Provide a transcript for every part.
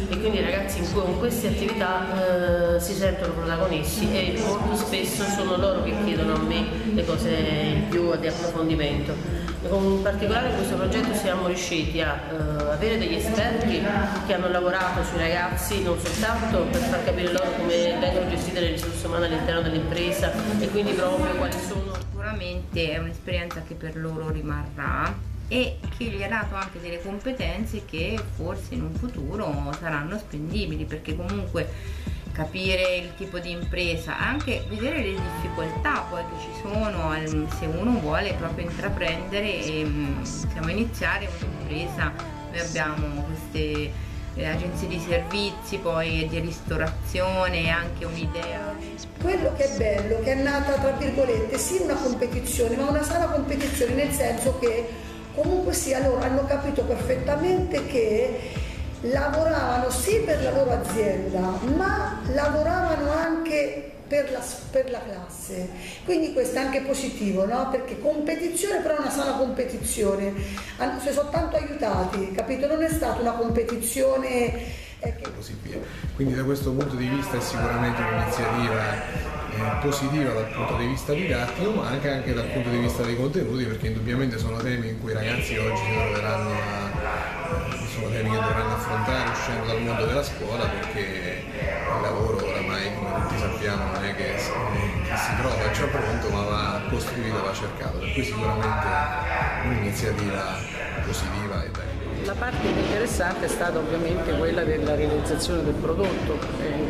e quindi i ragazzi con queste attività si sentono protagonisti e molto spesso sono loro che chiedono a me le cose in più di approfondimento. In particolare in questo progetto siamo riusciti a avere degli esperti che hanno lavorato sui ragazzi non soltanto per far capire loro come vengono gestite le risorse umane all'interno dell'impresa e quindi proprio quali sono. Sicuramente è un'esperienza che per loro rimarrà e che gli ha dato anche delle competenze che forse in un futuro saranno spendibili, perché comunque capire il tipo di impresa, anche vedere le difficoltà poi che ci sono se uno vuole proprio intraprendere e iniziare un'impresa. Noi abbiamo queste agenzie di servizi, poi di ristorazione, anche un'idea. Quello che è bello, che è nata tra virgolette sì una competizione, ma una sana competizione, nel senso che comunque sia loro hanno capito perfettamente che lavoravano sì per la loro azienda, ma lavoravano anche per la classe, quindi questo è anche positivo, no? Perché competizione, però una sana competizione, si sono tanto aiutati, capito? Non è stata una competizione e così via. Quindi da questo punto di vista è sicuramente un'iniziativa positiva dal punto di vista didattico, ma anche dal punto di vista dei contenuti, perché indubbiamente sono temi in cui i ragazzi oggi si troveranno sono temi che dovranno affrontare uscendo dal mondo della scuola, perché il lavoro oramai, come tutti sappiamo, non è che si trova già pronto, ma va costruito, va cercato, per cui sicuramente un'iniziativa positiva e bella. La parte più interessante è stata ovviamente quella della realizzazione del prodotto,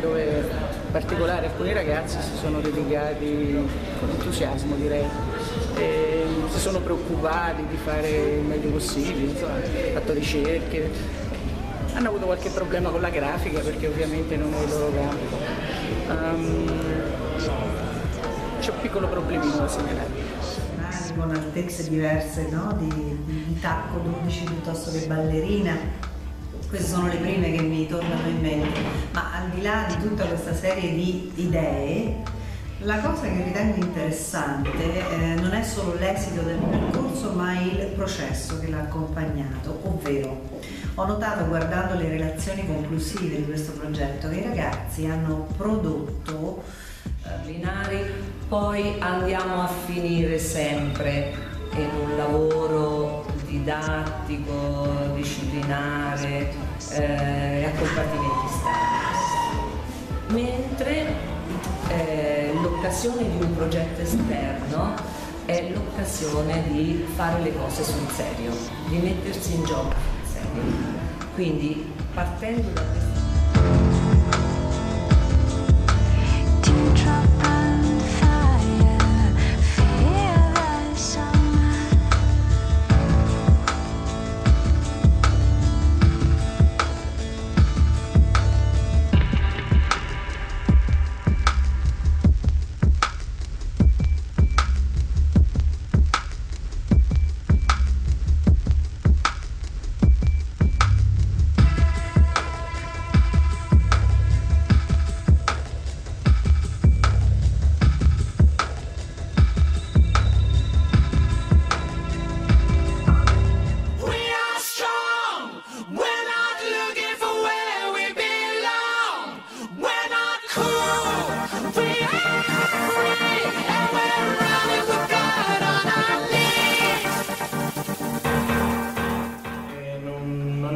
dove in particolare alcuni ragazzi si sono dedicati con entusiasmo, direi, si sono preoccupati di fare il meglio possibile, insomma, hanno fatto ricerche, hanno avuto qualche problema con la grafica perché ovviamente non è il loro campo. C'è un piccolo problemino da segnalare. Con altezze diverse, no? di tacco 12 piuttosto che ballerina. Queste sono le prime che mi tornano in mente, ma al di là di tutta questa serie di idee, la cosa che ritengo interessante non è solo l'esito del percorso, ma il processo che l'ha accompagnato, ovvero ho notato, guardando le relazioni conclusive di questo progetto, che i ragazzi hanno prodotto binari, poi andiamo a finire sempre in un lavoro didattico, disciplinare, a compartimenti stagni, mentre l'occasione di un progetto esterno è l'occasione di fare le cose sul serio, di mettersi in gioco sul serio. Quindi partendo da questo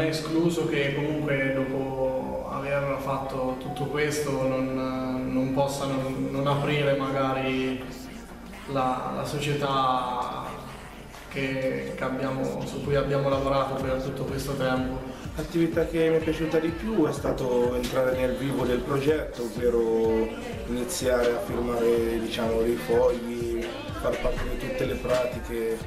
escluso che comunque dopo aver fatto tutto questo non possano non aprire magari la società su cui abbiamo lavorato per tutto questo tempo. L'attività che mi è piaciuta di più è stato entrare nel vivo del progetto, ovvero iniziare a firmare dei fogli, far parte di tutte le pratiche,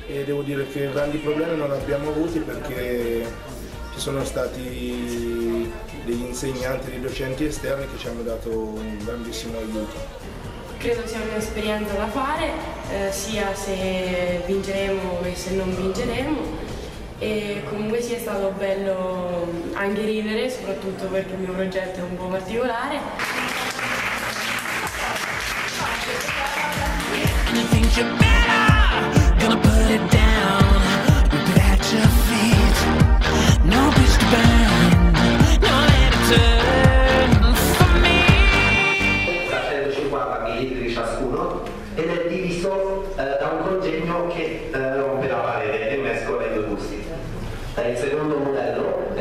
e devo dire che grandi problemi non abbiamo avuti perché ci sono stati degli insegnanti, dei docenti esterni che ci hanno dato un grandissimo aiuto. Credo sia un'esperienza da fare, sia se vinceremo che se non vinceremo, e comunque sia stato bello anche ridere, soprattutto perché il mio progetto è un po' particolare. No bitch to burn, no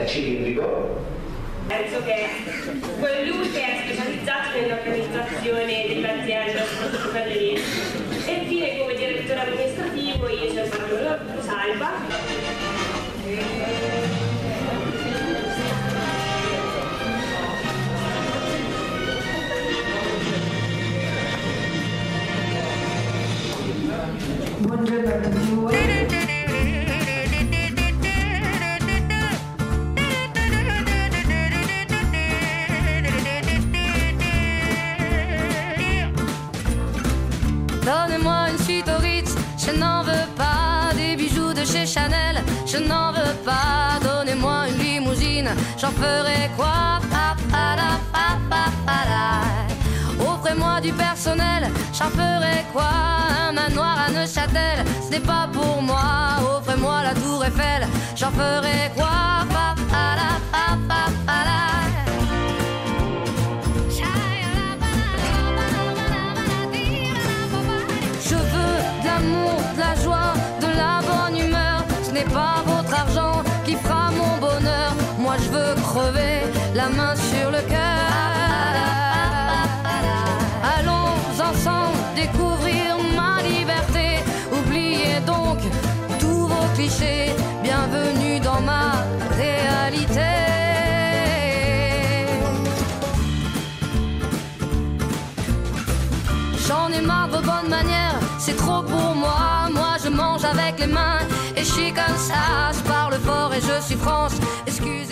cilindrico. Penso che Quell'UTE è specializzato nell'organizzazione dell'azienda Ballerini. E infine come direttore amministrativo io c'è Paolo Salva. Buongiorno a tutti voi. Donnez-moi une suite au Ritz, je n'en veux pas. Des bijoux de chez Chanel, je n'en veux pas. Donnez-moi une limousine, j'en ferai quoi? Offrez-moi du personnel, j'en ferai quoi? Un manoir à Neuchâtel, ce n'est pas pour moi. Offrez-moi la tour Eiffel, j'en ferai quoi? Je veux de l'amour, de la joie, de la bonne humeur. Ce n'est pas votre argent qui fera mon bonheur. Moi je veux crever la main sur le cœur. Allons ensemble découvrir ma liberté. Oubliez donc tous vos clichés. Bienvenue dans ma réalité. J'en ai marre de vos bonnes manières, c'est trop pour moi. Moi je mange avec les mains et je suis comme ça. Je parle fort et je suis France, excusez.